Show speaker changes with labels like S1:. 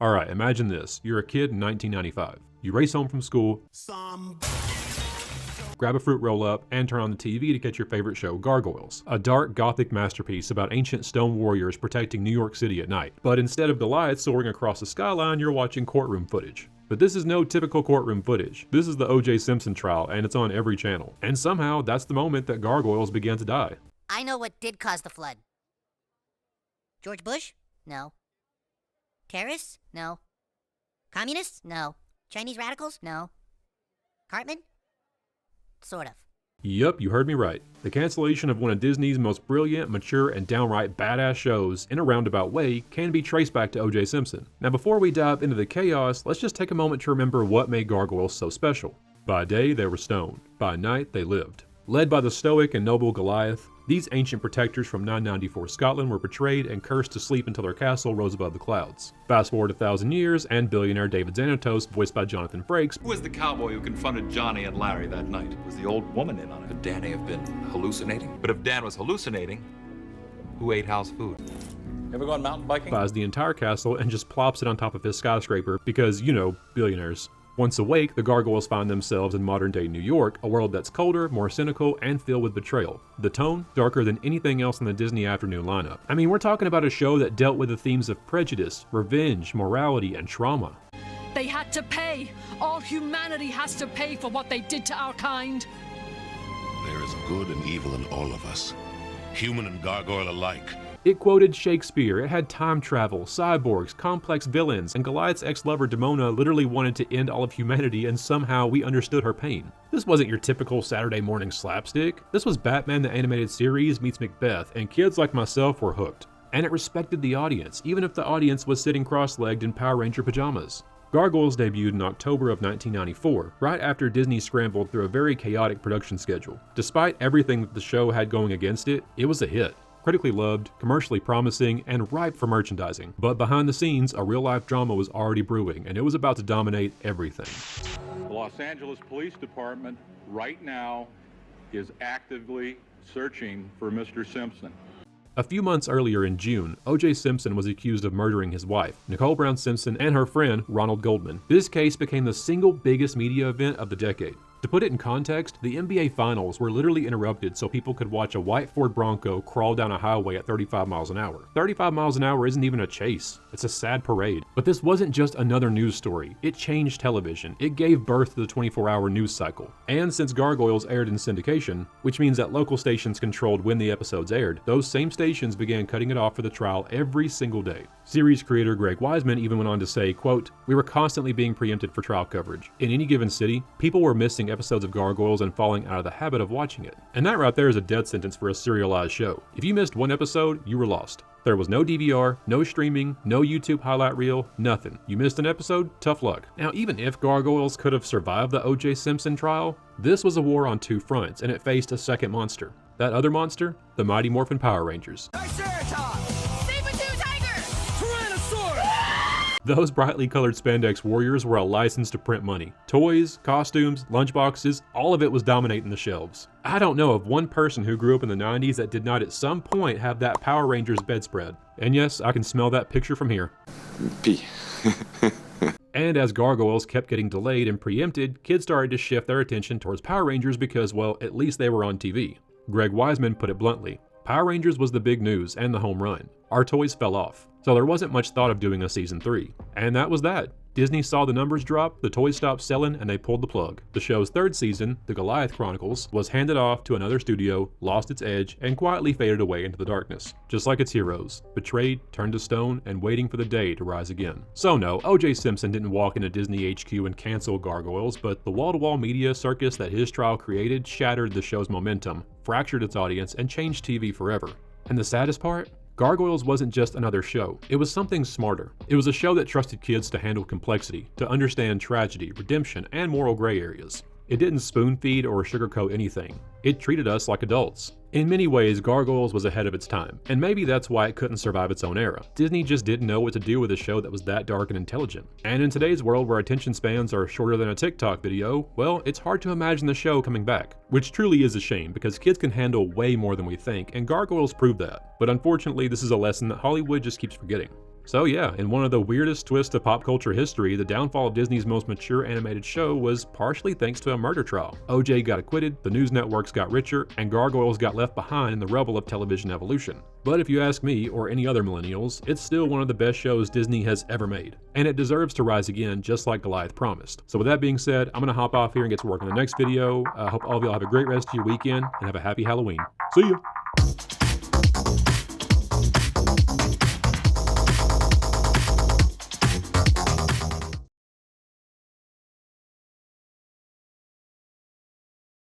S1: Alright, imagine this. You're a kid in 1995. You race home from school, grab a fruit roll-up, and turn on the TV to catch your favorite show, Gargoyles, a dark gothic masterpiece about ancient stone warriors protecting New York City at night. But instead of Goliath soaring across the skyline, you're watching courtroom footage. But this is no typical courtroom footage. This is the O.J. Simpson trial, and it's on every channel. And somehow, that's the moment that gargoyles began to die.
S2: I know what did cause the flood. George Bush? No. Terrorists? No. Communists? No. Chinese radicals? No. Cartman? Sort of.
S1: Yup, you heard me right. The cancellation of one of Disney's most brilliant, mature, and downright badass shows, in a roundabout way, can be traced back to O.J. Simpson. Now before we dive into the chaos, let's just take a moment to remember what made gargoyles so special. By day, they were stoned. By night, they lived. Led by the stoic and noble Goliath, these ancient protectors from 994 Scotland were betrayed and cursed to sleep until their castle rose above the clouds. Fast forward 1,000 years, and billionaire David Xanatos, voiced by Jonathan Frakes,
S3: who was the cowboy who confronted Johnny and Larry that night? Was the old woman in on it?
S4: Could Danny have been hallucinating?
S3: But if Dan was hallucinating, who ate house food? Ever gone mountain biking?
S1: buys the entire castle and just plops it on top of his skyscraper because, you know, billionaires. Once awake, the gargoyles find themselves in modern-day New York, a world that's colder, more cynical, and filled with betrayal. The tone, darker than anything else in the Disney afternoon lineup. I mean, we're talking about a show that dealt with the themes of prejudice, revenge, morality, and trauma.
S5: They had to pay. All humanity has to pay for what they did to our kind.
S6: There is good and evil in all of us, human and gargoyle alike.
S1: It quoted Shakespeare, it had time travel, cyborgs, complex villains, and Goliath's ex-lover Demona literally wanted to end all of humanity, and somehow we understood her pain. This wasn't your typical Saturday morning slapstick. This was Batman the Animated Series meets Macbeth, and kids like myself were hooked. And it respected the audience, even if the audience was sitting cross-legged in Power Ranger pajamas. Gargoyles debuted in October of 1994, right after Disney scrambled through a very chaotic production schedule. Despite everything that the show had going against it, it was a hit. Critically loved, commercially promising, and ripe for merchandising. But behind the scenes, a real-life drama was already brewing, and it was about to dominate everything.
S7: The Los Angeles Police Department right now is actively searching for Mr. Simpson.
S1: A few months earlier in June, O.J. Simpson was accused of murdering his wife, Nicole Brown Simpson, and her friend, Ronald Goldman. This case became the single biggest media event of the decade. To put it in context, the NBA Finals were literally interrupted so people could watch a white Ford Bronco crawl down a highway at 35 miles an hour. 35 miles an hour isn't even a chase. It's a sad parade. But this wasn't just another news story. It changed television. It gave birth to the 24-hour news cycle. And since Gargoyles aired in syndication, which means that local stations controlled when the episodes aired, those same stations began cutting it off for the trial every single day. Series creator Greg Wiseman even went on to say, quote, "We were constantly being preempted for trial coverage. In any given city, people were missing episodes of Gargoyles and falling out of the habit of watching it." And that right there is a death sentence for a serialized show. If you missed one episode, you were lost. There was no DVR, no streaming, no YouTube highlight reel, nothing. You missed an episode, tough luck. Now, even if Gargoyles could have survived the O.J. Simpson trial, this was a war on two fronts, and it faced a second monster. That other monster? The Mighty Morphin Power Rangers. Those brightly colored spandex warriors were a license to print money. Toys, costumes, lunchboxes, all of it was dominating the shelves. I don't know of one person who grew up in the 90s that did not at some point have that Power Rangers bedspread. And yes, I can smell that picture from here.
S4: Pee.
S1: And as Gargoyles kept getting delayed and preempted, kids started to shift their attention towards Power Rangers because, well, at least they were on TV. Greg Wiseman put it bluntly. Power Rangers was the big news and the home run. Our toys fell off. So there wasn't much thought of doing a season 3. And that was that. Disney saw the numbers drop, the toys stopped selling, and they pulled the plug. The show's third season, The Goliath Chronicles, was handed off to another studio, lost its edge, and quietly faded away into the darkness. Just like its heroes, betrayed, turned to stone, and waiting for the day to rise again. So no, O.J. Simpson didn't walk into Disney HQ and cancel Gargoyles, but the wall-to-wall media circus that his trial created shattered the show's momentum, fractured its audience, and changed TV forever. And the saddest part? Gargoyles wasn't just another show. It was something smarter. It was a show that trusted kids to handle complexity, to understand tragedy, redemption, and moral gray areas. It didn't spoon-feed or sugarcoat anything. It treated us like adults. In many ways, Gargoyles was ahead of its time, and maybe that's why it couldn't survive its own era. Disney just didn't know what to do with a show that was that dark and intelligent. And in today's world where attention spans are shorter than a TikTok video, well, it's hard to imagine the show coming back. Which truly is a shame, because kids can handle way more than we think, and Gargoyles proved that. But unfortunately, this is a lesson that Hollywood just keeps forgetting. So yeah, in one of the weirdest twists of pop culture history, the downfall of Disney's most mature animated show was partially thanks to a murder trial. OJ got acquitted, the news networks got richer, and Gargoyles got left behind in the rubble of television evolution. But if you ask me, or any other millennials, it's still one of the best shows Disney has ever made. And it deserves to rise again, just like Goliath promised. So with that being said, I'm gonna hop off here and get to work on the next video. I hope all of y'all have a great rest of your weekend, and have a happy Halloween. See ya!